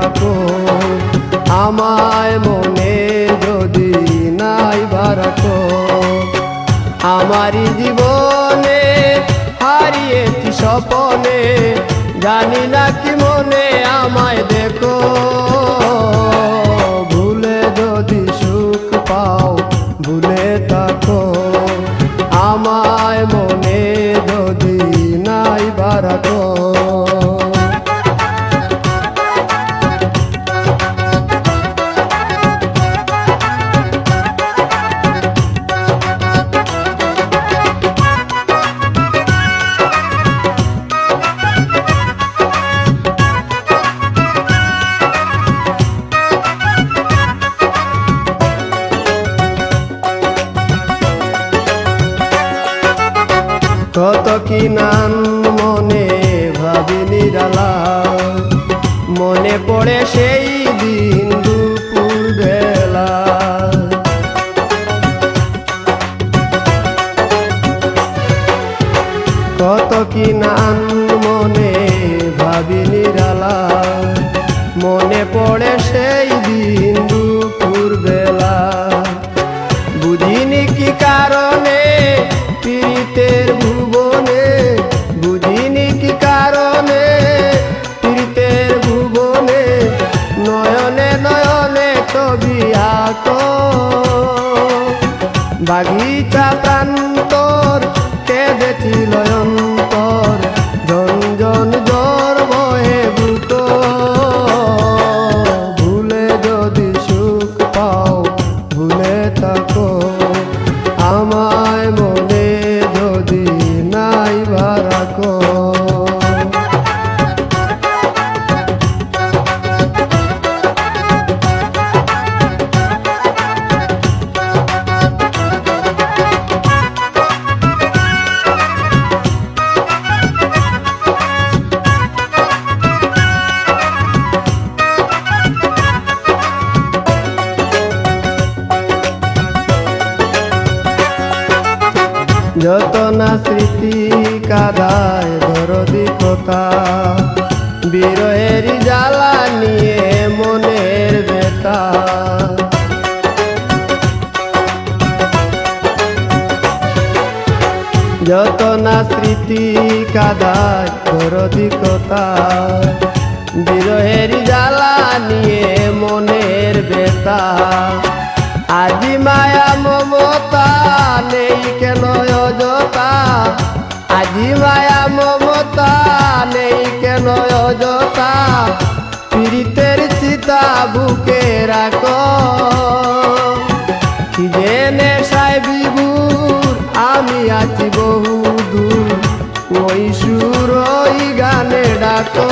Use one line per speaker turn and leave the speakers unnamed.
রাখো, আমায় মনে যদি নাই রাখো। আমারই জীবনে হারিয়েছি স্বপনে, জানি না কি মনে আমায় দেখো। ভুলে যদি সুখ পাও ভুলে থাকো, আমায় মনে যদি নাই রাখো। কত কি নাম মনে ভাবি নিরালা, মনে পড়ে সেই দিন দুপুর বেলা। কত কি নাম মনে ভাবি নিরালা, মনে পড়ে সেই দিন দুপুর বেলা। বুঝিনি কি কারণে পীড়িতের ভুবনে, বুঝিনি কি কারণে পীড়িতের ভুবনে, নয়নে নয়নে ছবি আঁকো। বাগিচা প্রান্তর কেঁদেছিল অন্তর, ঝনঝন জ্বর বহে বুক। ভুলে যদি সুখ পাও ভুলে থাকো, আমায় মনে যদি নাই রাখো। যত না স্মৃতি কাদায় দরদি কথা, বিরহের জ্বালা নিয়ে মনের ব্যথা। যত না স্মৃতি কাদায় দরদি কথা, বিরহের জ্বালা নিয়ে মনের ব্যথা। আজি মায়া মমতা নেই কেন অযথা, আজি মায়া মমতা নেই কেন অযথা। পীড়িতের চিতা বুকে রাখো, কি জেনে সায় বিভুর আমি আছি বহু দূর। ওই সুর ওই গানে ডাকো।